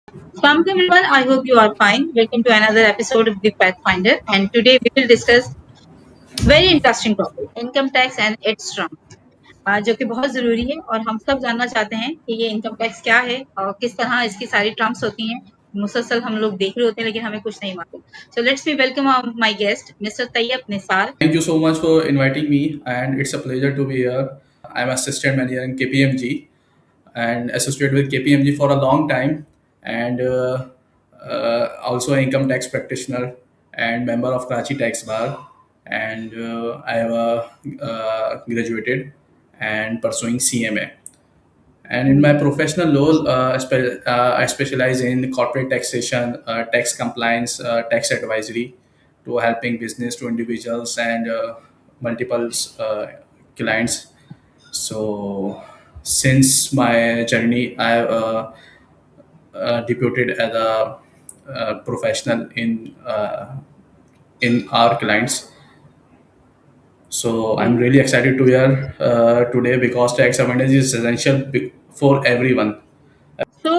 Welcome everyone. I hope you are fine. Welcome to another episode of The Pathfinder. And today we will discuss very interesting topic, income tax and its trump, जो कि बहुत जरूरी है और हम सब जानना चाहते हैं कि ये इनकम टैक्स क्या है और किस तरह इसकी सारी ट्रम्प्स होती हैं। मुसलसल हम लोग देख रहे होते हैं लेकिन हमें कुछ नहीं मालूम। So let's be welcome my guest, Mr. Tayyab Nisar. Thank you so much for inviting me, and it's a pleasure to be here. I'm assistant manager in KPMG and associated with KPMG for a long time, and also an income tax practitioner and member of Karachi Tax Bar. And I have graduated and pursuing CMA. And in my professional role, I specialize in corporate taxation, tax compliance, tax advisory, to helping business to individuals and multiple clients. So, since my journey, I have deputed as a professional in our clients. So I'm really excited to hear today because tax awareness is essential for everyone. तो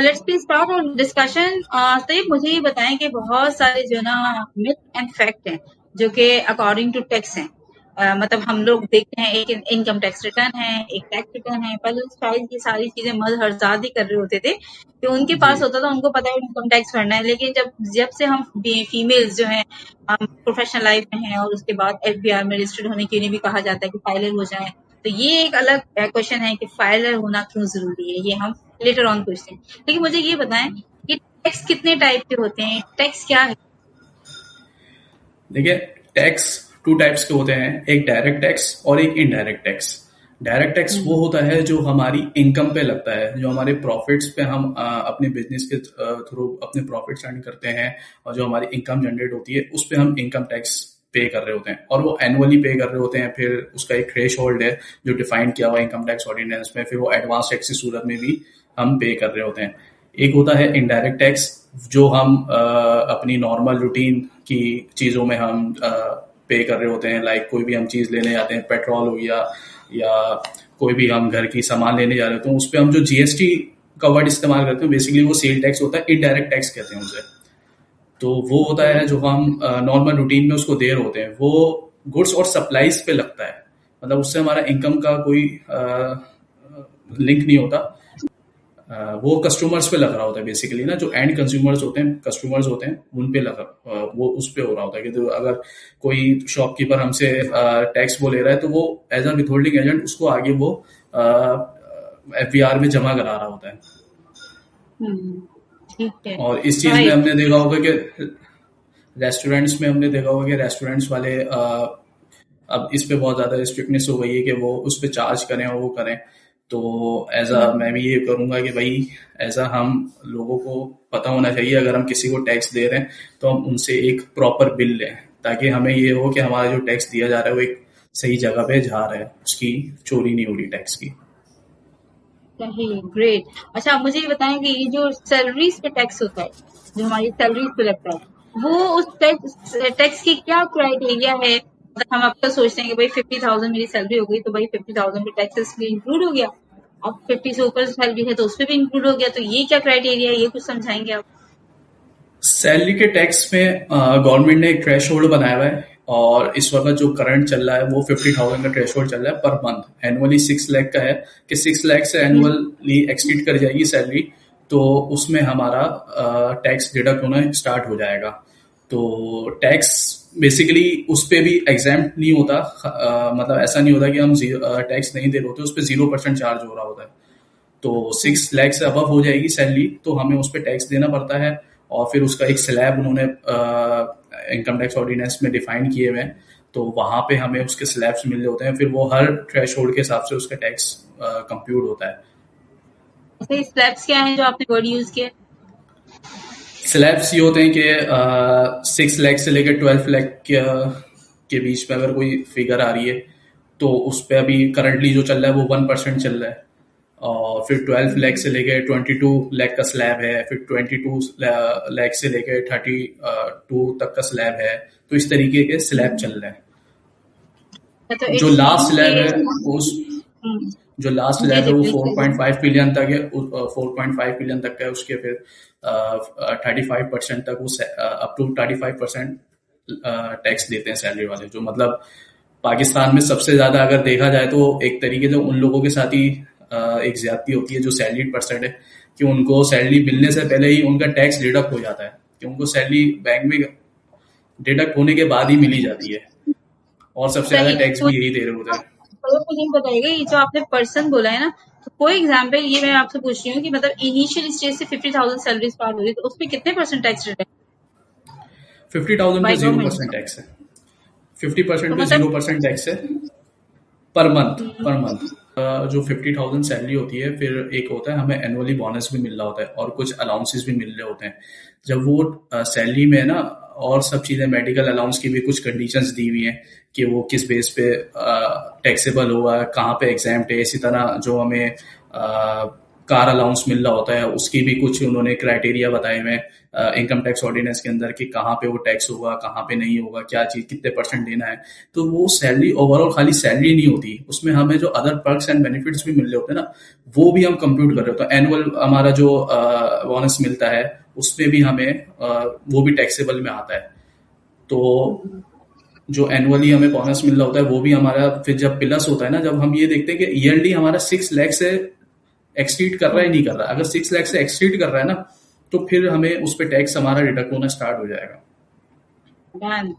let's please start और discussion. तो ये मुझे ये बताएं कि बहुत सारे जो ना मिथ एंड फैक्ट हैं जो कि अकॉर्डिंग टू टैक्स हैं। मतलब हम लोग देखते हैं एक इनकम टैक्स रिटर्न है, एक टैक्स रिटर्न है। पहले शायद ये सारी चीजें मद हरजाद ही कर रहे होते थे कि उनके पास जी होता था, उनको पता है इनकम टैक्स भरना है। लेकिन जब जब से हम फीमेल्स जो हैं प्रोफेशनल लाइफ में हैं और उसके बाद एफबीआर में रजिस्टर्ड होने के लिए भी कहा जाता है कि फाइलर हो जाएं, तो ये एक अलग क्वेश्चन है कि फाइलर होना क्यों जरूरी है, ये हम लेटर ऑन पूछते हैं। लेकिन मुझे ये बताएं कि टैक्स कितने टाइप के होते हैं, टैक्स क्या है? देखिए, टैक्स टू टाइप्स के होते हैं, एक डायरेक्ट टैक्स और एक इनडायरेक्ट टैक्स। डायरेक्ट टैक्स वो होता है जो हमारी इनकम पे लगता है, जो हमारे प्रॉफिट्स पे हम अपने बिजनेस के थ्रू अपने प्रॉफिट्स अर्न करते हैं और जो हमारी इनकम जनरेट होती है उस पे हम इनकम टैक्स पे कर रहे होते हैं और वो एनुअली पे कर रहे होते हैं। फिर उसका एक थ्रेश होल्ड है जो डिफाइन किया हुआ है इनकम टैक्स ऑर्डिनेंस में, फिर वो एडवांस टैक्स की सूरत में भी हम पे कर रहे होते हैं। एक होता है इनडायरेक्ट टैक्स जो हम अपनी नॉर्मल रूटीन की चीज़ों में हम पे कर रहे होते हैं। लाइक कोई भी हम चीज़ लेने जाते हैं, पेट्रोल हो गया या कोई भी हम घर की सामान लेने जा रहे होते हैं, उस पर हम जो जीएसटी का वर्ड इस्तेमाल करते हैं बेसिकली वो सेल टैक्स होता है, इनडायरेक्ट टैक्स कहते हैं उसे। तो वो होता है जो हम नॉर्मल रूटीन में उसको दे रहे होते हैं, वो गुड्स और सप्लाईज पे लगता है। मतलब उससे हमारा इनकम का कोई लिंक नहीं होता, वो कस्टमर्स पे लग रहा होता है बेसिकली ना, जो एंड कंज्यूमर्स होते हैं, कस्टमर्स होते हैं, उन पे वो उस पे हो रहा होता है कि तो अगर कोई शॉपकीपर हमसे टैक्स वो ले रहा है तो वो एज अ विथहोल्डिंग एजेंट उसको आगे वो एफबीआर में जमा करा रहा होता है। ठीक है। और इस चीज में हमने देखा होगा कि रेस्टोरेंट्स में हमने देखा होगा कि रेस्टोरेंट्स वाले अब इस पे बहुत ज्यादा स्ट्रिक्टनेस हो गई है कि वो उस पे चार्ज करें और वो करें। तो एज अ मैं भी ये करूंगा कि भाई एज अ हम लोगों को पता होना चाहिए अगर हम किसी को टैक्स दे रहे हैं तो हम उनसे एक प्रॉपर बिल लें, ताकि हमें ये हो कि हमारा जो टैक्स दिया जा रहा है वो एक सही जगह पे जा रहा है, उसकी चोरी नहीं हो रही टैक्स की। सही, ग्रेट। अच्छा, आप मुझे ये बताएं कि ये जो सैलरीज पे टैक्स होता है, जो हमारी सैलरीज पे लगता है, वो उस टैक्स की क्या क्राइटेरिया है? मतलब हम अब तो सोचते हैं कि भाई 50,000 मेरी सैलरी हो गई तो भाई 50,000 पे टैक्सेस भी इंक्लूड हो गया। अब 50 से ऊपर सैलरी है तो उस पर भी इंक्लूड हो गया। तो ये क्या क्राइटेरिया है, ये कुछ समझाएंगे आप? सैलरी के टैक्स में गवर्नमेंट ने एक थ्रेश होल्ड बनाया हुआ है और इस वक्त जो करंट चल रहा है वो 50,000 का थ्रेश होल्ड चल रहा है पर मंथ। एनुअली 6 लाख का है कि 6 लाख से एनुअली एक्सीड कर जाएगी सैलरी तो उसमें हमारा टैक्स डिडक्ट होना स्टार्ट हो जाएगा। तो टैक्स बेसिकली उस पर भी एग्जाम्प्ट नहीं होता, मतलब ऐसा नहीं होता कि हम टैक्स नहीं दे रहे होते, उस पर 0% चार्ज हो रहा होता है। तो 6 लाख से अबव हो जाएगी सैलरी तो हमें उस पर टैक्स देना पड़ता है और फिर उसका एक स्लैब उन्होंने इनकम टैक्स ऑर्डिनेंस में डिफाइन किए हुए हैं, तो वहां पे हमें उसके स्लैब्स मिल रहे होते हैं, फिर वो हर थ्रेश होल्ड के हिसाब से उसका टैक्स कंप्यूट होता है। अच्छा, स्टेप्स क्या हैं जो आपने वर्ड यूज किया? स्लैब्स ये होते हैं कि 6 लाख से लेकर 12 लाख के बीच में अगर कोई फिगर आ रही है तो उस पर अभी करंटली जो चल रहा है वो 1% चल रहा है। और फिर 12 लाख से लेके 22 लाख का स्लैब है, फिर 22 लाख से लेके 32 तक का स्लैब है। तो इस तरीके के स्लैब चल रहे हैं। तो जो इट्स लास्ट मीन स्लैब है कि उस जो लास्ट जी लैब जी है वो प्लीज प्लीज। 4.5 बिलियन तक है, 4.5 बिलियन तक का है, उसके फिर 35% तक वो अप टू 35% टैक्स देते हैं सैलरी वाले, जो मतलब पाकिस्तान में सबसे ज्यादा अगर देखा जाए तो एक तरीके से उन लोगों के साथ ही एक ज्यादती होती है जो सैलरीड पर्सन है, कि उनको सैलरी मिलने से पहले ही उनका टैक्स डिडक्ट हो जाता है, कि उनको सैलरी बैंक में डिडक्ट होने के बाद ही मिली जाती है, और सबसे ज्यादा सही। टैक्स तो भी यही दे रहे होते हैं। तो मुझे ये बताइएगा, ये जो आपने पर्सन बोला है ना, तो कोई एग्जांपल ये मैं आपसे पूछ रही हूँ कि मतलब इनिशियल स्टेज से 50,000 सैलरी स्टार्ट हो रही है, तो उसमें कितने परसेंट टैक्स रिटर्न 50,000 पे by zero government? Percent tax है। 50% तो पे मतलब 0% टैक्स है पर मंथ। हम्म, पर मंथ जो 50,000 सैलरी होती है, फिर एक होता है हमें एनुअली बोनस भी मिल रहा होता है और कुछ अलाउंसेस भी मिल रहे होते हैं। जब वो सैलरी में है ना, और सब चीजें, मेडिकल अलाउंस की भी कुछ कंडीशंस दी हुई हैं कि वो किस बेस पे टैक्सेबल होगा, कहाँ पे एग्जाम्प्ट है। इसी तरह जो हमें कार अलाउंस मिल रहा होता है, उसकी भी कुछ उन्होंने क्राइटेरिया बताए हुए हैं इनकम टैक्स ऑर्डिनेंस के अंदर, कि कहाँ पे वो टैक्स होगा, कहाँ पे नहीं होगा, क्या चीज कितने परसेंट देना है। तो वो सैलरी ओवरऑल खाली सैलरी नहीं होती, उसमें हमें जो अदर पर्क्स एंड बेनिफिट्स भी मिल रहे होते हैं ना, वो भी हम कंप्यूट कर रहे होते हैं। एनुअल हमारा जो बोनस मिलता है, उसमें भी हमें वो भी टैक्सेबल में आता है। तो जो एनुअली हमें बोनस मिल रहा होता है वो भी हमारा फिर जब प्लस होता है ना, जब हम ये देखते हैं कि ईयरली हमारा 6 लाख से एक्सीड कर रहा है नहीं कर रहा, अगर 6 लाख से एक्सीड कर रहा है ना, तो फिर हमें उस पर टैक्स हमारा डिडक्ट होना स्टार्ट हो जाएगा। डन।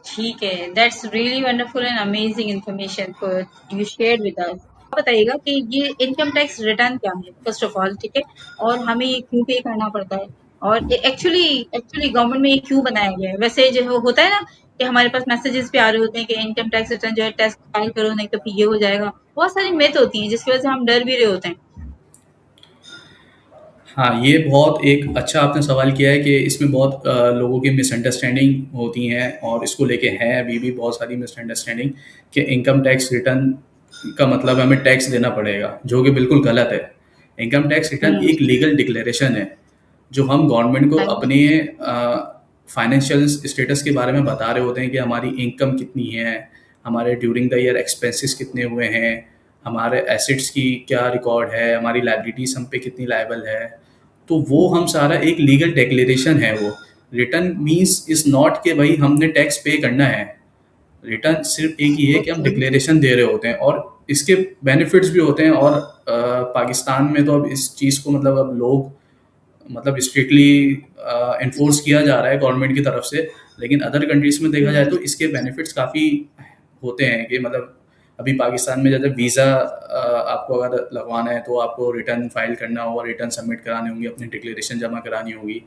ठीक है, that's really wonderful and amazing information for you shared with us. बताइएगा कि ये इनकम टैक्स रिटर्न क्या है फर्स्ट ऑफ ऑल, ठीक है, और हमें ये क्यों पे करना पड़ता है, और एक्चुअली एक्चुअली गवर्नमेंट में ये क्यों बनाया गया है। वैसे जो होता है ना कि हमारे पास मैसेजेस भी आ रहे होते हैं कि इनकम टैक्स रिटर्न जो है टैक्स फाइल करो नहीं तो फिर ये हो जाएगा, बहुत सारी मिथ होती हैं जिसकी वजह से हम डर भी रहे होते हैं। हाँ, ये बहुत एक अच्छा आपने सवाल किया है कि इसमें बहुत लोगों की मिसअंडरस्टैंडिंग होती हैं, और इसको लेके है अभी भी बहुत सारी मिसअंडरस्टैंडिंग, कि इनकम टैक्स रिटर्न का मतलब हमें टैक्स देना पड़ेगा, जो कि बिल्कुल गलत है। इनकम टैक्स रिटर्न हम्म। एक लीगल डिक्लेरेशन है, जो हम गवर्नमेंट को हाँ जी। अपने फाइनेंशियल स्टेटस के बारे में बता रहे होते हैं, कि हमारी इनकम कितनी है, हमारे ड्यूरिंग द ईयर एक्सपेंसेस कितने हुए हैं, हमारे एसेट्स की क्या रिकॉर्ड है, हमारी लाइबिलिटीज हम पे कितनी लायबल है। तो वो हम सारा एक लीगल डिक्लेरेशन है वो। रिटर्न मीन्स इज नॉट कि भाई हमने टैक्स पे करना है। रिटर्न सिर्फ एक ही है कि हम ओके। डिक्लेरेशन दे रहे होते हैं, और इसके बेनिफिट्स भी होते हैं। और पाकिस्तान में तो अब इस चीज़ को मतलब अब लोग मतलब स्ट्रिक्टली इन्फोर्स किया जा रहा है गवर्नमेंट की तरफ से। लेकिन अदर कंट्रीज में देखा जाए तो इसके बेनिफिट्स काफ़ी होते हैं, कि मतलब अभी पाकिस्तान में जैसे वीज़ा आपको अगर लगवाना है, तो आपको रिटर्न फाइल करना होगा, रिटर्न सबमिट कराने होंगे, अपनी डिक्लेरेशन जमा करानी होगी।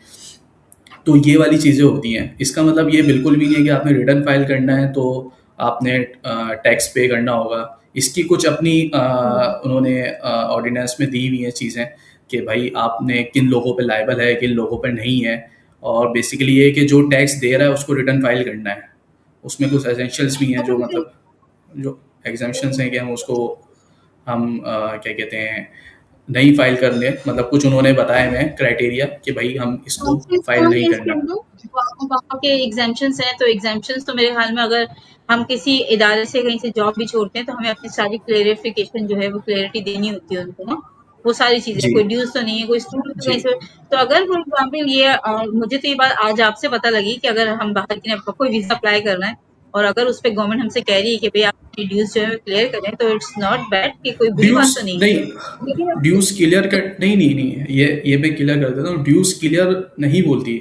तो ये वाली चीज़ें होती हैं। इसका मतलब ये बिल्कुल भी नहीं है कि आपने रिटर्न फाइल करना है तो आपने टैक्स पे करना होगा। इसकी कुछ अपनी उन्होंने ऑर्डिनेंस में दी हुई हैं चीज़ें, कि भाई आपने किन लोगों पे लायबल है, किन लोगों पे नहीं है। और बेसिकली ये है कि जो टैक्स दे रहा है उसको रिटर्न फाइल करना है। उसमें कुछ एसेंशियल्स भी हैं, जो मतलब जो एग्जाम्पशंस हैं, कि हम उसको हम क्या कहते हैं, नहीं फाइल कर लें। मतलब कुछ उन्होंने बताए हुए हैं क्राइटेरिया, कि भाई हम इसको एग्जाम्पशंस क्या फाइल है नहीं इसके करना। अंदर? वहाँ के एग्जाम्पशंस हैं, तो एग्जाम्पशंस तो मेरे ख्याल में अगर हम किसी इदारे से कहीं से जॉब भी छोड़ते हैं तो हमें अपनी सारी क्लेरिफिकेशन जो है वो क्लैरिटी देनी होती है उनको ना, वो सारी चीजें, जी कोई ड्यूज तो नहीं है, कोई स्टूडेंट तो जी। कहीं से। तो अगर फॉर एग्जाम्पल ये मुझे तो ये बात आज आपसे पता लगी कि अगर हम बाहर की कोई वीजा अप्लाई कर रहे हैं और अगर उस पर गवर्नमेंट हमसे कह रही है कि भाई आप अपनी ड्यूज जो है क्लियर करें, तो इट्स नॉट बैड, कि कोई बुरी ड्यूज बात तो नहीं है। नहीं, लेकिन ड्यूज क्लियर कर नहीं नहीं नहीं, ये मैं क्लियर कर देता हूँ। ड्यूज क्लियर नहीं बोलती।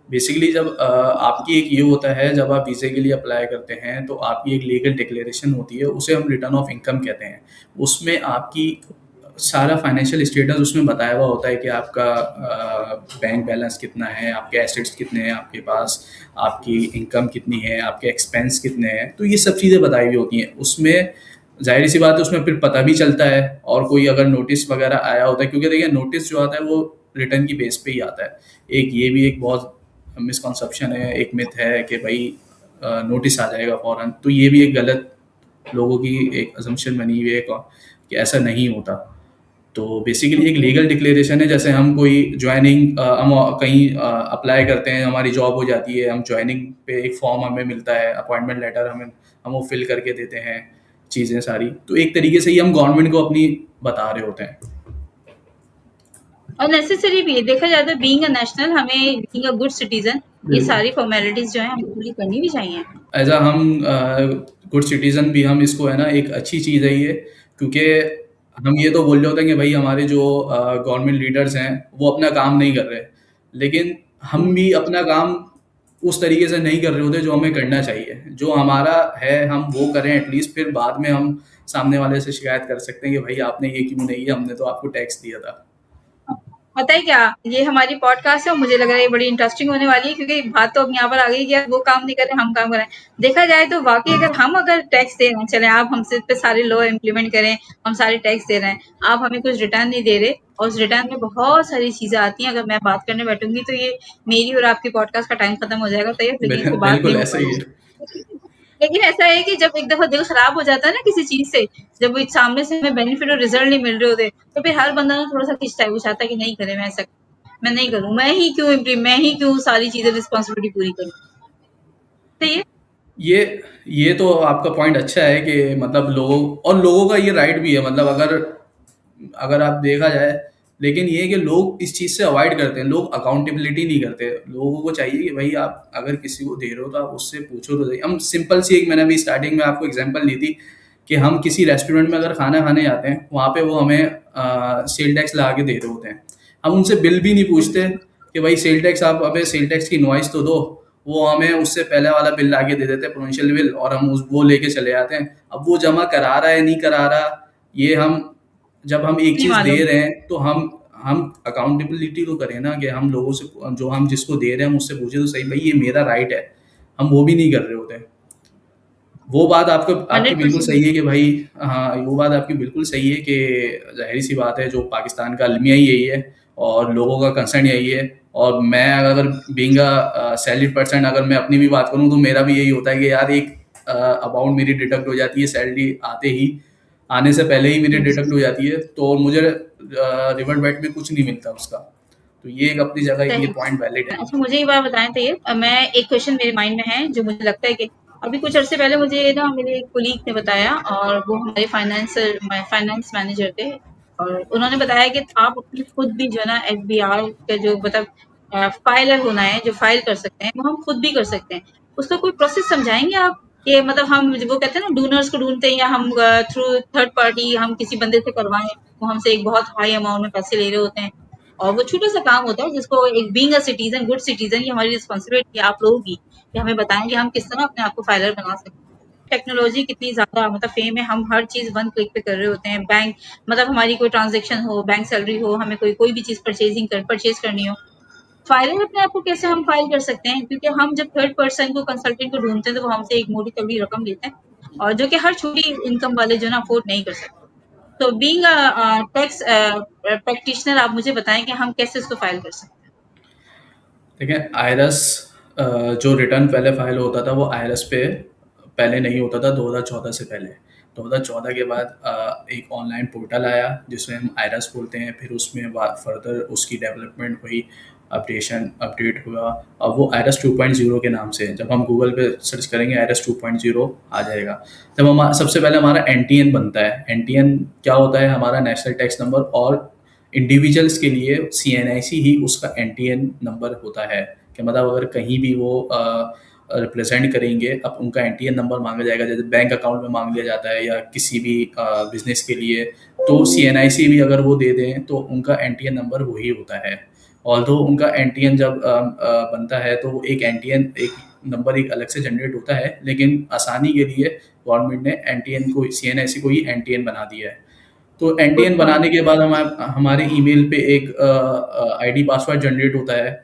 बेसिकली जब आपकी एक ये होता है, जब आप वीज़े के लिए अप्लाई करते हैं तो आपकी एक लीगल डिक्लेरेशन होती है, उसे हम रिटर्न ऑफ इनकम कहते हैं। उसमें आपकी सारा फाइनेंशियल स्टेटस उसमें बताया हुआ होता है, कि आपका बैंक बैलेंस कितना है, आपके एसेट्स कितने हैं आपके पास, आपकी इनकम कितनी है, आपके एक्सपेंस कितने हैं। तो ये सब चीज़ें बताई हुई होती हैं उसमें। जाहिर सी बात है उसमें फिर पता भी चलता है, और कोई अगर नोटिस वगैरह आया होता है, क्योंकि देखिए नोटिस जो आता है वो रिटर्न की बेस पे ही आता है। एक ये भी एक बहुत मिसकॉन्सेप्शन है, एक मिथ है कि भाई नोटिस आ जाएगा फौरन। तो ये भी एक गलत लोगों की एक असम्पशन बनी हुई है, कि ऐसा नहीं होता। तो बेसिकली एक लीगल डिक्लेरेशन है। जैसे हम कोई ज्वाइनिंग हम कहीं अप्लाई करते हैं, हमारी जॉब हो जाती है, हम ज्वाइनिंग पे एक फॉर्म हमें मिलता है, अपॉइंटमेंट लेटर, हम वो फिल करके देते हैं, चीज़ें सारी, तो एक तरीके से ही हम गवर्नमेंट को अपनी बता रहे होते हैं। और नेसेसरी भी है, देखा जाए तो बीइंग अ नेशनल, हमें बीइंग अ गुड सिटीजन, ये बिल्कुल। सारी फॉर्मेलिटीज जो है हमें पूरी करनी भी चाहिए। एज अ हम गुड सिटीजन भी हम इसको है ना, एक अच्छी चीज़ है ये, क्योंकि हम ये तो बोल रहे होते हैं कि भाई हमारे जो गवर्नमेंट लीडर्स हैं वो अपना काम नहीं कर रहे, लेकिन हम भी अपना काम उस तरीके से नहीं कर रहे होते जो हमें करना चाहिए। जो हमारा है हम वो करें एटलीस्ट, फिर बाद में हम सामने वाले से शिकायत कर सकते हैं कि भाई आपने ये क्यों नहीं किया, हमने तो आपको टैक्स दिया था। पता है क्या, ये हमारी पॉडकास्ट है और मुझे लग रहा है ये बड़ी इंटरेस्टिंग होने वाली है, क्योंकि बात तो अब यहाँ पर आ गई कि यार वो काम नहीं कर रहे, हम काम कर रहे हैं। देखा जाए तो वाकई अगर टैक्स दे रहे हैं, चले आप हमसे पे सारे लॉ इम्प्लीमेंट करें, हम सारे टैक्स दे रहे हैं, आप हमें कुछ रिटर्न नहीं दे रहे, और उस रिटर्न में बहुत सारी चीजें आती हैं। अगर मैं बात करने बैठूंगी तो ये मेरी और आपकी पॉडकास्ट का टाइम खत्म हो जाएगा, तो ये लेकिन इस पे बात नहीं बिल्कुल हो ऐसा ही है। पाएगी। लेकिन ऐसा है कि जब एक दफा दिल खराब हो जाता है ना किसी चीज से, जब वो सामने से हमें बेनिफिट और रिजल्ट नहीं मिल रहे होते, तो फिर हर बंदा ना थोड़ा सा खिंचता है, वो चाहता है कि नहीं करे, मैं नहीं करूँ, मैं ही क्यों सारी चीजें रिस्पॉन्सिबिलिटी पूरी करूँ। तो ये ये ये तो आपका पॉइंट अच्छा है कि मतलब लोगों का ये राइट भी है, मतलब अगर अगर आप देखा जाए, लेकिन ये है कि लोग इस चीज़ से अवॉइड करते हैं, लोग अकाउंटेबिलिटी नहीं करते। लोगों को चाहिए कि भाई आप अगर किसी को दे रहे हो तो आप उससे पूछो तो सही। हम सिंपल सी एक, मैंने अभी स्टार्टिंग में आपको एग्जांपल दी थी कि हम किसी रेस्टोरेंट में अगर खाना खाने जाते हैं, वहाँ पे वो हमें सेल टैक्स लगा के दे रहे होते हैं, हम उनसे बिल भी नहीं पूछते कि भाई सेल टैक्स, आप अबे सेल टैक्स की इनवॉइस तो दो। वो हमें उससे पहले वाला बिल ला के दे देते हैं, प्रोविंशियल बिल, और हम वो लेके चले जाते हैं। अब वो जमा करा रहा है नहीं करा रहा, ये हम, जब हम एक नहीं चीज दे मालूम। रहे हैं तो हम अकाउंटेबिलिटी तो करें ना, कि हम लोगों से, जो हम जिसको दे रहे हैं हम उससे पूछे तो सही, भाई ये मेरा राइट है। हम वो भी नहीं कर रहे होते। वो बात आपको आपकी बिल्कुल 100%। सही है कि भाई, हाँ वो बात आपकी बिल्कुल सही है कि जाहिर सी बात है, जो पाकिस्तान का अलमिया ही यही है और लोगों का कंसर्न यही है। और मैं अगर बीइंग अ सैलरीड पर्सन, अगर मैं अपनी भी बात करूं तो मेरा भी यही होता है कि यार एक अमाउंट मेरी डिडक्ट हो जाती है सैलरी आते ही, आने से पहले ही मेरी डिडक्ट हो जाती है, तो मुझे रिवर्ट बैक में कुछ नहीं मिलता उसका। तो ये एक अपनी जगह ये सही। पॉइंट वैलिड है। अच्छा, मुझे एक बात बताएं तो ये मैं एक क्वेश्चन मेरे माइंड में है जो मुझे लगता है कि अभी कुछ अरसे पहले मुझे ना मेरे एक कोलीग ने बताया, और वो हमारे फाइनेंस मैनेजर थे, और उन्होंने बताया कि आप अपनी खुद भी जो है ना एफबीआर का जो मतलब फाइलर होना है, जो फाइल कर सकते हैं वो हम खुद भी कर सकते हैं। उसका कोई प्रोसेस समझाएंगे आप, कि मतलब हम वो कहते हैं ना डोनर्स को ढूंढते हैं, या हम थ्रू थर्ड पार्टी हम किसी बंदे से करवाएं, वो हमसे एक बहुत हाई अमाउंट में पैसे ले रहे होते हैं, और वो छोटा सा काम होता है जिसको एक being a citizen, good citizen, ये हमारी रिस्पॉन्सिबिलिटी है आप लोगों की, कि हमें बताएं कि हम किस तरह अपने आप को फाइलर बना सकते हैं। टेक्नोलॉजी कितनी ज्यादा मतलब फेम है, हम हर चीज वन क्लिक पे कर रहे होते हैं। बैंक मतलब हमारी कोई ट्रांजेक्शन हो, बैंक सैलरी हो, हमें कोई कोई भी चीज परचेज करनी हो, फाइलर अपने आप को कैसे हम फाइल कर सकते हैं, क्योंकि हम जब थर्ड पर्सन को कंसल्टेंट को ढूंढते हैं तो वो हमसे एक मोटी तगड़ी रकम लेते हैं, और जो कि हर छोटी इनकम वाले जो ना अफोर्ड नहीं कर सकते। तो बीइंग अ टैक्स प्रैक्टिशनर, आप मुझे बताएं कि हम कैसे उसको फाइल कर सकते देखिए आयरस, जो रिटर्न पहले फाइल होता था वो आयरस पे पहले नहीं होता था, 2014 से पहले। 2014 के बाद एक ऑनलाइन पोर्टल आया जिसमें हम आयरस बोलते हैं, फिर उसमें फर्दर उसकी डेवलपमेंट हुई, अपडेट हुआ। अब वो आयरस 2.0 के नाम से है। जब हम गूगल पे सर्च करेंगे आयरस 2.0 आ जाएगा। जब हम सबसे पहले हमारा एनटीएन बनता है। एनटीएन क्या होता है? हमारा नेशनल टैक्स नंबर, और इंडिविजुअल्स के लिए सीएनआईसी ही उसका एनटीएन नंबर होता है। कि मतलब अगर कहीं भी वो रिप्रेजेंट करेंगे, अब उनका एनटीएन नंबर मांगा जाएगा, जैसे बैंक अकाउंट में मांग लिया जाता है या किसी भी बिजनेस के लिए। तो सीएनआईसी भी अगर वो दे दें तो उनका एनटीएन नंबर वही होता है। ऑल्दो उनका एनटीएन जब बनता है तो एक एनटीएन एक नंबर एक अलग से जनरेट होता है, लेकिन आसानी के लिए गवर्नमेंट ने एनटीएन को, सीएनआईसी को ही एनटीएन बना दिया है। तो हैं। गुड एनटीएन बनाने पॉइंट। के बाद हमारे ईमेल पे एक आईडी पासवर्ड जनरेट होता है।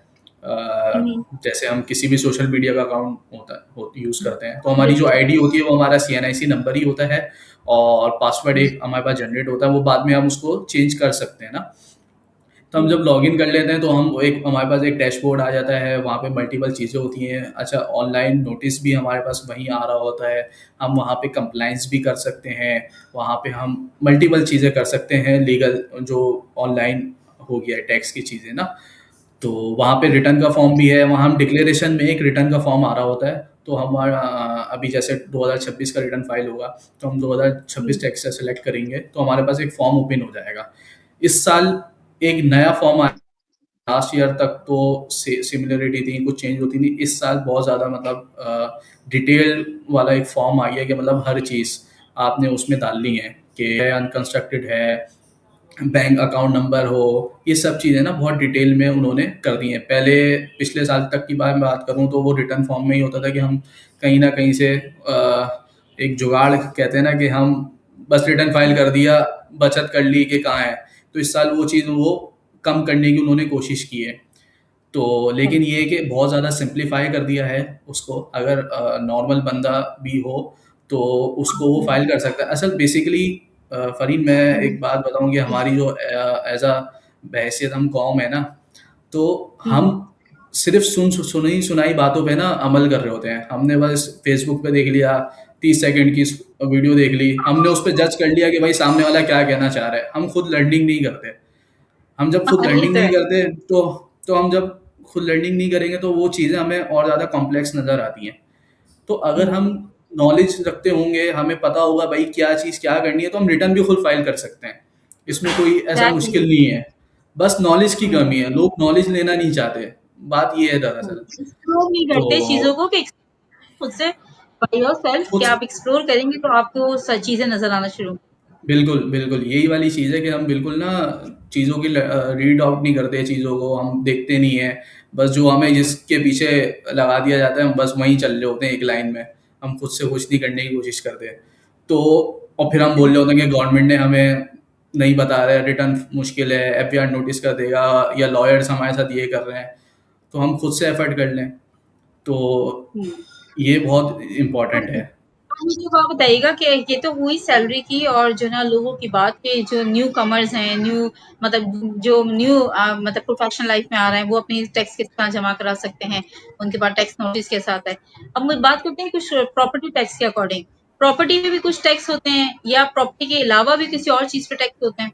जैसे हम किसी भी सोशल मीडिया का अकाउंट यूज़ करते हैं, तो हमारी जो बिल्कुल। आईडी होती है वो हमारा सीएनआईसी नंबर ही होता है, और पासवर्ड जी। एक हमारे पास जनरेट होता है। वो बाद में हम उसको चेंज कर सकते हैं ना। तो हम जब लॉगिन कर लेते हैं तो हम एक, हमारे पास एक डैशबोर्ड आ जाता है, वहाँ पे मल्टीपल चीज़ें होती हैं। अच्छा, ऑनलाइन नोटिस भी हमारे पास वहीं आ रहा होता है। हम वहाँ पे कंप्लाइंस भी कर सकते हैं, वहाँ पे हम मल्टीपल चीज़ें कर सकते हैं लीगल, जो ऑनलाइन हो गया है टैक्स की चीज़ें ना। तो वहाँ पे रिटर्न का फॉर्म भी है, वहाँ हम डिक्लेरेशन में एक रिटर्न का फॉर्म आ रहा होता है। तो हमारा अभी जैसे 2026 का रिटर्न फाइल होगा, तो हम 2026 टैक्स से सेलेक्ट करेंगे तो हमारे पास एक फॉर्म ओपन हो जाएगा। इस साल एक नया फॉर्म आया, लास्ट ईयर तक तो सिमिलरिटी थी, कुछ चेंज होती नहीं। इस साल बहुत ज़्यादा मतलब डिटेल वाला एक फॉर्म आ गया कि मतलब हर चीज़ आपने उसमें डालनी है कि अनकंस्ट्रक्टेड है, बैंक अकाउंट नंबर हो, ये सब चीज़ें ना बहुत डिटेल में उन्होंने कर दी हैं। पहले पिछले साल तक की बात करूँ तो वो रिटर्न फॉर्म में ही होता था कि हम कहीं ना कहीं से एक जुगाड़ कहते हैं ना कि हम बस रिटर्न फाइल कर दिया, बचत कर ली कि कहाँ है। तो इस साल वो चीज़ वो कम करने की उन्होंने कोशिश की है। तो लेकिन ये है कि बहुत ज़्यादा सिंप्लीफाई कर दिया है उसको। अगर नॉर्मल बंदा भी हो तो उसको वो फाइल कर सकता है। असल बेसिकली फरीन, मैं एक बात बताऊं कि हमारी जो एज अ बहसियत हम कौम है ना, तो हम सिर्फ सुनी सुनाई बातों पे ना अमल कर रहे होते हैं। हमने बस फेसबुक पे देख लिया, 30 सेकंड की वीडियो देख ली, हमने उस पर जज कर लिया कि भाई सामने वाला क्या कहना चाह रहा है। हम खुद लर्निंग नहीं करते। हम जब खुद ये लर्निंग तो नहीं है। करते तो हम जब खुद लर्निंग नहीं करेंगे तो वो चीज़ें हमें और ज़्यादा कॉम्प्लेक्स नज़र आती हैं। तो अगर हम हम्म, नॉलेज रखते होंगे, हमें पता होगा भाई क्या चीज़ क्या करनी है, तो हम रिटर्न भी खुद फाइल कर सकते हैं। इसमें कोई ऐसा एग्जैक्टली। मुश्किल नहीं है। बस नॉलेज की कमी है, लोग नॉलेज लेना नहीं चाहते। बात ये है दरअसल। एक्सप्लोर नहीं तो करते चीजों को कि खुद से बाय योरसेल्फ खुद कि आप एक्सप्लोर करेंगे तो आपको चीजें नजर आना शुरू। बिल्कुल, बिल्कुल, यही वाली चीज़ है कि हम बिल्कुल ना चीज़ों की रीड आउट नहीं करते, चीज़ों को हम देखते नहीं हैं। बस जो हमें जिसके पीछे लगा दिया जाता है, हम बस वहीं चल रहे होते हैं एक लाइन में। हम खुद से कुछ नहीं करने की कोशिश करते। तो और फिर हम बोल रहे होते हैं कि गवर्नमेंट ने हमें नहीं बता रहा है, रिटर्न मुश्किल है, एफआईआर नोटिस कर देगा, या लॉयर्स हमारे साथ ये कर रहे हैं, तो हम खुद से एफर्ट कर लें। तो हम्म। ये बहुत इम्पोर्टेंट है। मुझे तो आप बताइएगा कि ये तो हुई सैलरी की और जो ना लोगों की बात के जो न्यू कमर्स हैं, न्यू मतलब जो न्यू मतलब प्रोफेशनल लाइफ में आ रहे हैं वो अपनी टैक्स किस तरह जमा करा सकते हैं, उनके पास टैक्स नोटिस के साथ है। अब हम बात करते हैं कुछ प्रॉपर्टी टैक्स के अकॉर्डिंग। प्रॉपर्टी में भी कुछ टैक्स होते हैं या प्रॉपर्टी के अलावा भी किसी और चीज पे टैक्स होते हैं?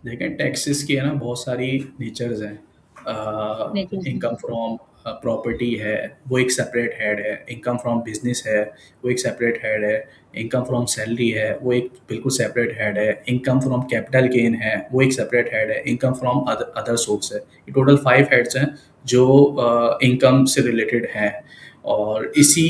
देखें, टैक्सेस की है ना बहुत सारी नेचर्स हैं। नहीं। इनकम फ्रॉम प्रॉपर्टी है, वो एक सेपरेट हेड है। इनकम फ्रॉम बिजनेस है, वो एक सेपरेट हेड है। इनकम फ्रॉम सैलरी है, वो एक बिल्कुल सेपरेट हेड है। इनकम फ्रॉम कैपिटल गेन है, वो एक सेपरेट हेड है। इनकम फ्रॉम अदर सोर्स है। ये टोटल 5 हेड्स हैं जो इनकम से रिलेटेड हैं। और इसी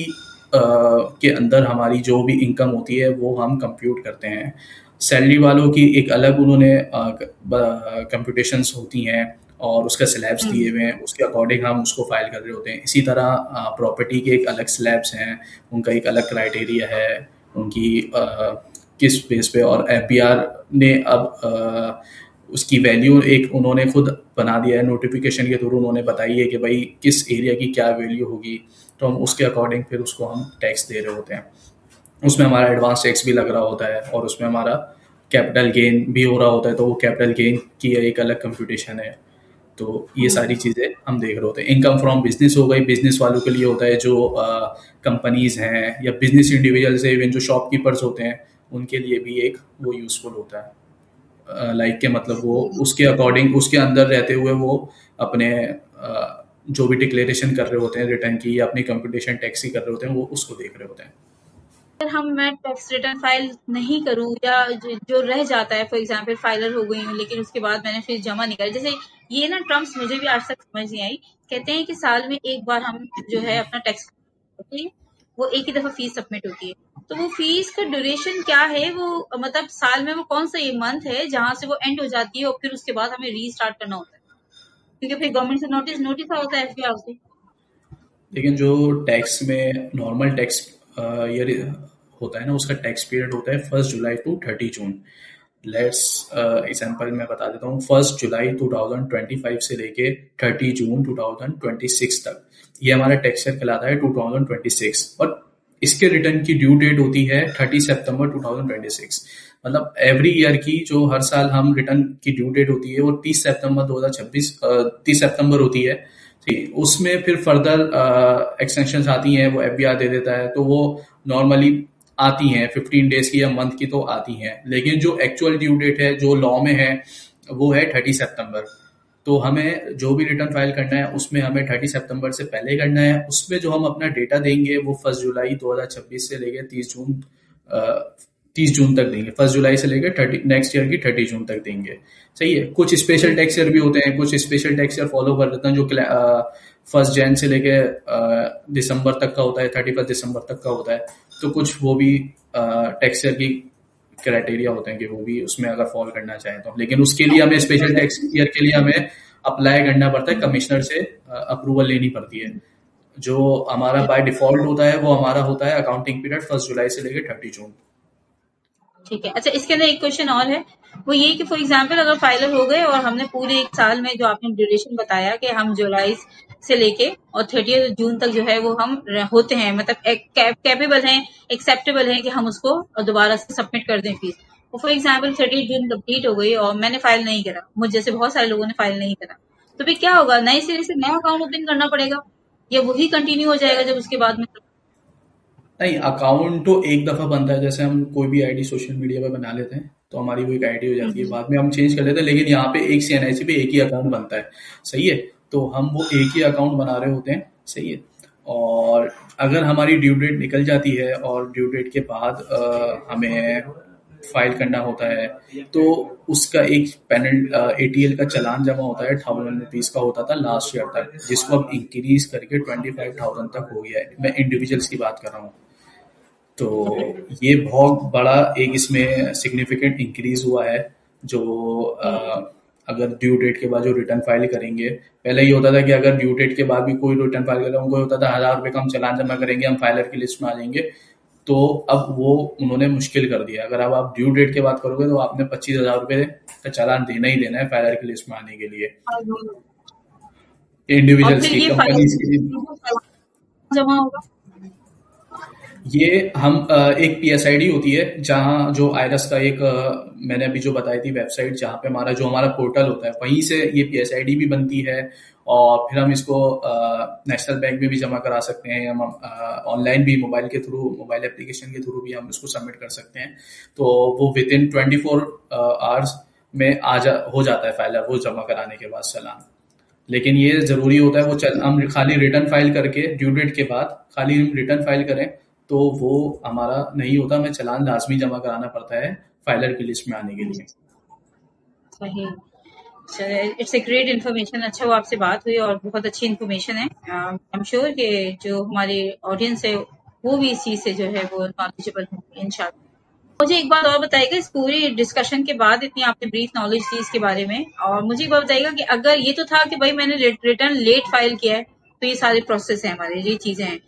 के अंदर हमारी जो भी इनकम होती है वो हम कंप्यूट करते हैं। सैलरी वालों की एक अलग उन्होंने कंप्यूटेशंस होती हैं और उसका स्लैब्स दिए हम्म। हुए हैं, उसके अकॉर्डिंग हम उसको फाइल कर रहे होते हैं। इसी तरह प्रॉपर्टी के एक अलग स्लैब्स हैं, उनका एक अलग क्राइटेरिया है, उनकी किस बेस पे। और एफबीआर ने अब उसकी वैल्यू एक उन्होंने खुद बना दिया है, नोटिफिकेशन के थ्रू उन्होंने बताई है कि भाई किस एरिया की क्या वैल्यू होगी। तो हम उसके अकॉर्डिंग फिर उसको हम टैक्स दे रहे होते हैं। उसमें हमारा एडवांस टैक्स भी लग रहा होता है और उसमें हमारा कैपिटल गेन भी हो रहा होता है, तो वो कैपिटल गेन की एक अलग कंप्यूटेशन है। तो ये सारी चीज़ें हम देख रहे होते हैं। इनकम फ्रॉम बिजनेस हो गई, बिजनेस वालों के लिए होता है, जो कंपनीज हैं या बिजनेस इंडिविजुअल्स है, इवन जो शॉपकीपर्स होते हैं, उनके लिए भी एक वो यूज़फुल होता है। लाइक के मतलब वो उसके अकॉर्डिंग उसके अंदर रहते हुए वो अपने जो भी डिक्लेरेशन कर रहे होते हैं रिटर्न की, या अपनी कंप्यूटेशन टैक्स की कर रहे होते हैं, वो उसको देख रहे होते हैं। अगर मैं टैक्स रिटर्न फाइल नहीं करूँ या जो रह जाता है, फॉर एग्जांपल फाइलर हो गई हूँ लेकिन उसके बाद मैंने फिर जमा नहीं करा, जैसे ये ना टर्म्स मुझे भी आज तक समझ नहीं आई। कहते हैं कि साल में एक बार हम जो है अपना टैक्स होती है, वो एक ही दफा फीस सबमिट होती है। तो वो फीस का ड्यूरेशन क्या है, वो मतलब साल में वो कौन सा ये मंथ है जहां से वो एंड हो जाती है और फिर उसके बाद हमें रीस्टार्ट करना होता है, क्योंकि फिर गवर्नमेंट से नोटिस नोटिस होता है एफबीआर से। लेकिन जो टैक्स में नॉर्मल टैक्स ईयर होता है ना, उसका टैक्स पीरियड होता है 1 जुलाई टू 30 जून। लेट्स एग्जाम्पल मैं बता देता हूँ। 1 जुलाई 2025 से लेके 30 जून 2026 तक ये हमारा टैक्स ईयर कहलाता है 2026। और इसके रिटर्न की ड्यू डेट होती है 30 सितंबर 2026। मतलब एवरी ईयर की जो हर साल हम रिटर्न की ड्यू डेट होती है वो 30 सितंबर 2026 30 सितंबर होती है। ठीक, उसमें फिर फर्दर एक्सटेंशन आती हैं, वो एफबीआर दे देता है, तो वो नॉर्मली आती हैं 15 डेज की या मंथ की तो आती हैं। लेकिन जो एक्चुअल ड्यू डेट है जो लॉ में है वो है 30 सितंबर। तो हमें जो भी रिटर्न फाइल करना है उसमें हमें 30 सितंबर से पहले करना है। उसमें जो हम अपना डेटा देंगे वो 1 जुलाई 2026 से लेकर 30 जून तक देंगे। 1 जुलाई से लेकर 30 नेक्स्ट ईयर की 30 जून तक देंगे। सही है। कुछ स्पेशल टैक्स ईयर भी होते हैं, कुछ स्पेशल टैक्स ईयर फॉलो कर लेते हैं जो 1 जन से लेके दिसंबर तक का होता है, 31 दिसंबर तक का होता है। तो कुछ वो भी टैक्स ईयर की क्राइटेरिया होते हैं कि वो भी उसमें अगर फॉल करना चाहे तो। लेकिन उसके लिए हमें स्पेशल टैक्स ईयर के लिए हमें अप्लाई करना पड़ता है, कमिश्नर से अप्रूवल लेनी पड़ती है। जो हमारा बाय डिफॉल्ट होता है वो हमारा होता है अकाउंटिंग पीरियड 1 जुलाई से लेकर 30 जून। ठीक है। अच्छा, इसके अंदर एक क्वेश्चन और है, वो ये कि फॉर एग्जांपल अगर फाइलर हो गए और हमने पूरे एक साल में जो आपने ड्यूरेशन बताया कि हम जुलाई से लेके और 30 जून तक जो है वो हम होते हैं, मतलब कैपेबल हैं, एक्सेप्टेबल हैं कि हम उसको दोबारा से सबमिट कर दें फीस। तो फॉर एग्जाम्पल 30 जून कंप्लीट हो गई और मैंने फाइल नहीं करा, मुझ जैसे बहुत सारे लोगों ने फाइल नहीं करा, तो फिर क्या होगा? नए सिरे से नया अकाउंट ओपन करना पड़ेगा या वही कंटिन्यू हो जाएगा जब उसके बाद में? नहीं, अकाउंट तो एक दफा बनता है। जैसे हम कोई भी आईडी सोशल मीडिया पे बना लेते हैं तो हमारी वो एक आईडी हो जाती है, बाद में हम चेंज कर लेते हैं। लेकिन यहाँ पे एक सीएनआईसी पे एक ही अकाउंट बनता है। सही है। तो हम वो एक ही अकाउंट बना रहे होते हैं। सही है। और अगर हमारी ड्यू डेट निकल जाती है और ड्यू डेट के बाद हमें फाइल करना होता है तो उसका एक पैनल एटीएल का चालान जमा होता है, 1000 रुपीज का होता था लास्ट ईयर तक, जिसको अब इंक्रीज करके 25,000 तक हो गया है। मैं इंडिविजुअल्स की बात कर रहा हूँ। तो ये बहुत बड़ा एक इसमें सिग्निफिकेंट इंक्रीज हुआ है। जो अगर ड्यू डेट के बाद जो रिटर्न फाइल करेंगे, पहले ये होता था कि अगर ड्यू डेट के बाद भी कोई रिटर्न फाइल करे उनको होता था 1000 रुपये का हम चालान जमा करेंगे, हम फाइलर की लिस्ट में आ जाएंगे। तो अब वो उन्होंने मुश्किल कर दिया। अगर अब आप ड्यू डेट के बाद करोगे तो आपने 25,000 रुपये का चालान देना ही देना है फाइलर की लिस्ट में आने के लिए, और इंडिविजुअल्स फिर की, ये फाइल कंपनीज की। जमा होगा? ये हम एक पीएसआईडी होती है जहाँ जो आयरस का एक मैंने अभी जो बताई थी वेबसाइट, जहाँ पे हमारा जो हमारा पोर्टल होता है वहीं से ये पीएसआईडी भी बनती है। और फिर हम इसको नेशनल बैंक में भी जमा करा सकते हैं, हम ऑनलाइन भी मोबाइल के थ्रू, मोबाइल एप्लीकेशन के थ्रू भी हम इसको सबमिट कर सकते हैं। तो वो विद इन 24 आवर्स में हो जाता है फाइलर वो जमा कराने के बाद चालान। लेकिन ये जरूरी होता है हम खाली रिटर्न फाइल करके ड्यू डेट के बाद खाली हम रिटर्न फाइल करें तो वो हमारा नहीं होता। हमें चालान लाजमी जमा कराना पड़ता है फाइलर की लिस्ट में आने के लिए। सही। It's a great information. अच्छा, वो आपसे बात हुई और बहुत अच्छी इन्फॉर्मेशन है। आई एम श्योर कि जो हमारी ऑडियंस है वो भी इस चीज से जो है वो नॉलेजेबल होंगे इंशाल्लाह। मुझे एक बात और बताइएगा, इस पूरी डिस्कशन के बाद इतनी आपने ब्रीफ नॉलेज दी इसके बारे में, और मुझे एक बात बताइएगा कि अगर ये तो था कि भाई मैंने रिटर्न लेट फाइल किया है तो ये सारे प्रोसेस है हमारे, ये चीजें हैं,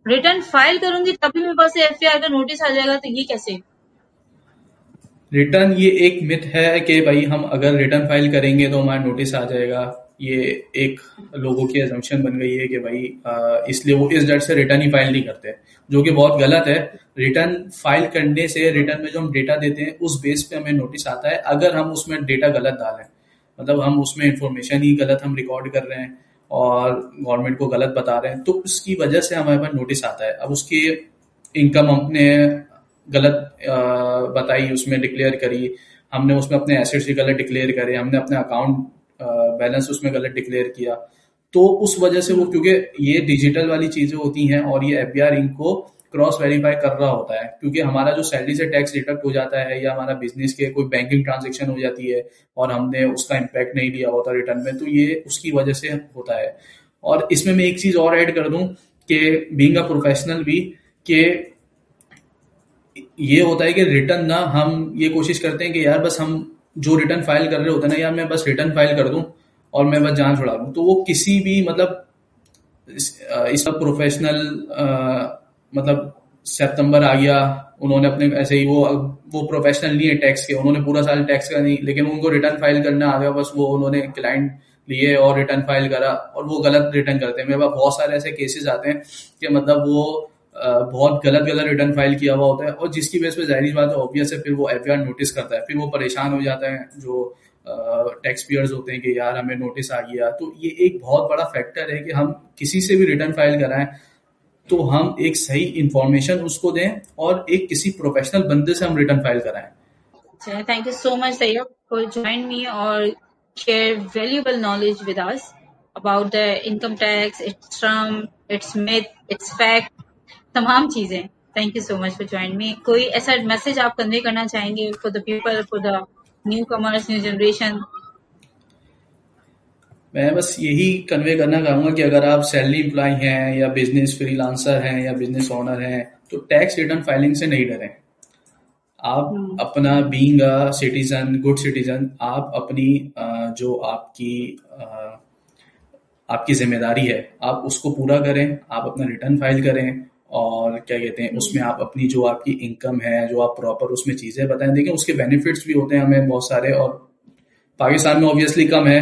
रिटर्न फाइल करूंगी तभी मेरे पास एफआईआर का नोटिस आ जाएगा, तो ये कैसे? रिटर्न, ये एक मिथ है कि भाई हम अगर रिटर्न फाइल करेंगे तो हमारा नोटिस आ जाएगा। ये एक लोगों की अजम्पशन बन गई है कि भाई इसलिए वो इस डर से रिटर्न ही फाइल नहीं करते, जो कि बहुत गलत है। रिटर्न फाइल करने से रिटर्न में जो हम डेटा देते हैं उस बेस पे हमें नोटिस आता है। अगर हम उसमें डेटा गलत डालें, मतलब हम उसमें इंफॉर्मेशन ही गलत हम रिकॉर्ड कर रहे हैं और गवर्नमेंट को गलत बता रहे हैं, तो उसकी वजह से हमारे पास नोटिस आता है। अब उसकी इनकम हमने गलत बताई, उसमें डिक्लेयर करी, हमने उसमें अपने एसेट्स भी गलत डिक्लेयर करे, हमने अपने अकाउंट बैलेंस उसमें गलत डिक्लेयर किया, तो उस वजह से वो, क्योंकि ये डिजिटल वाली चीजें होती हैं और ये एफबीआर इनको क्रॉस वेरीफाई कर रहा होता है, क्योंकि हमारा जो सैलरी से टैक्स डिडक्ट हो जाता है या हमारा बिजनेस के कोई बैंकिंग ट्रांजेक्शन हो जाती है और हमने उसका इम्पैक्ट नहीं दिया होता रिटर्न में, तो ये उसकी वजह से होता है। और इसमें मैं एक चीज और ऐड कर दूं कि बीइंग अ प्रोफेशनल भी, कि ये होता है कि रिटर्न ना, हम ये कोशिश करते हैं कि यार बस हम जो रिटर्न फाइल कर रहे होते हैं ना, यार मैं बस रिटर्न फाइल कर दूं और मैं बस जान छुड़ा दूं, तो वो किसी भी मतलब इसका प्रोफेशनल मतलब सितंबर आ गया, उन्होंने अपने ऐसे ही वो प्रोफेशनल नहीं है टैक्स के, उन्होंने पूरा साल टैक्स का नहीं, लेकिन उनको रिटर्न फाइल करना आ गया, बस वो उन्होंने क्लाइंट लिए और रिटर्न फाइल करा और वो गलत रिटर्न करते हैं। मेरे पास बहुत सारे ऐसे केसेस आते हैं कि मतलब वो बहुत गलत गलत रिटर्न फाइल किया हुआ होता है और जिसकी वजह से जाहिर बात है, ऑब्वियस है, फिर वो एफआईआर नोटिस करता है, फिर वो परेशान हो जाता है जो टैक्स पेयर्स होते हैं कि यार हमें नोटिस आ गया। तो ये एक बहुत बड़ा फैक्टर है कि हम किसी से भी रिटर्न फाइल कराएं तो हम एक सही इंफॉर्मेशन उसको दें और एक किसी प्रोफेशनल बंदे से हम रिटर्न फाइल कराएं। Thank you so much Tayyab for join me और share valuable knowledge with us about the income tax, its term, its myth, its fact, तमाम चीजें. Thank you so much for joining me. कोई ऐसा message आप convey करना चाहेंगे for the people, for the newcomers, new generation? मैं बस यही कन्वे करना चाहूँगा कि अगर आप सैलरी एम्प्लॉय हैं या बिजनेस फ्रीलांसर हैं या बिजनेस ओनर हैं तो टैक्स रिटर्न फाइलिंग से नहीं डरें. आप अपना being a citizen, good citizen, आप अपनी जो आपकी जिम्मेदारी है आप उसको पूरा करें. आप अपना रिटर्न फाइल करें और क्या कहते हैं उसमें आप अपनी जो आपकी इनकम है जो आप प्रॉपर उसमें चीजें बताएं. देखिए उसके बेनिफिट्स भी होते हैं हमें बहुत सारे, और पाकिस्तान में ऑब्वियसली कम है.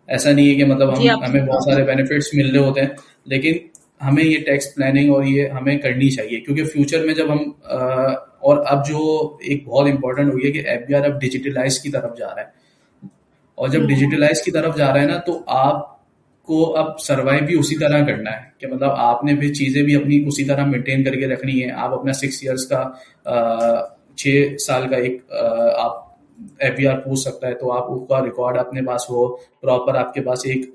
ऐसा नहीं है कि मतलब जी, हमें बहुत सारे बेनिफिट्स मिल रहे होते हैं, लेकिन हमें ये टैक्स प्लानिंग और ये हमें करनी चाहिए क्योंकि फ्यूचर में जब हम और अब जो एक बहुत इंपॉर्टेंट हो गया कि एफबीआर अब डिजिटलाइज की तरफ जा रहा है, और जब डिजिटलाइज की तरफ जा रहा है ना तो आपको अब सर्वाइव भी उसी तरह करना है कि मतलब आपने भी चीजें भी अपनी उसी तरह मेंटेन करके रखनी है. आप अपना 6 इयर्स का 6 साल का एक आप एफबीआर पूछ सकता है तो आप उसका रिकॉर्ड अपने पास हो, प्रॉपर आपके पास एक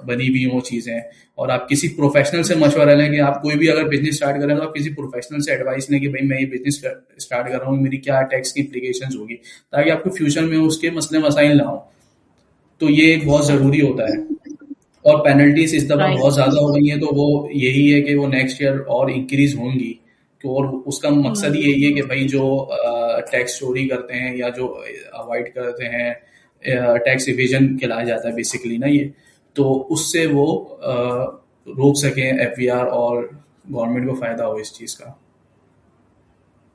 बनी हुई हो चीजें, और आप किसी प्रोफेशनल से मशवरा लें कि आप कोई भी अगर बिजनेस स्टार्ट करें तो आप किसी प्रोफेशनल से एडवाइस लें कि भाई मैं ये बिजनेस स्टार्ट कर रहा हूँ, मेरी क्या टैक्स की इम्प्लीकेशन होगी, ताकि आपको फ्यूचर में उसके मसले मसाइल ना हो. तो ये एक बहुत जरूरी होता है. और पेनल्टीज इस दफा राइट. बहुत ज्यादा हो गई हैं तो वो यही है कि वो नेक्स्ट ईयर और इंक्रीज होंगी. और उसका मकसद ही यही है कि भाई जो टैक्स चोरी करते हैं या जो अवॉइड करते हैं, टैक्स इवेजन कहलाया जाता है बेसिकली ना ये, तो उससे वो रोक सकें एफबीआर और गवर्नमेंट को फायदा हो इस चीज का.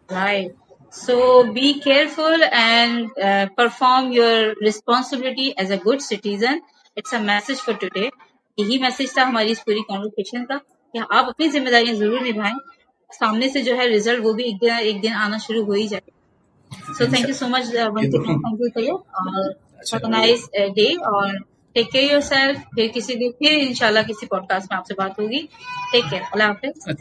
Right. So be careful and perform your responsibility as a good citizen. It's a message for today. यही मैसेज था हमारी इस पूरी कॉन्वर्सेशन का कि आप अपनी जिम्मेदारियां जरूर निभाएं. सामने से जो है रिजल्ट वो भी एक दिन आना शुरू हो ही जाएगा. So thank you so much ये once तो again. Thank you Tayyib. अच्छा Have a वो nice day और take care yourself. फिर इंशाल्लाह किसी पॉडकास्ट में आपसे बात होगी. Take care. अल्लाह हाफिज. अच्छा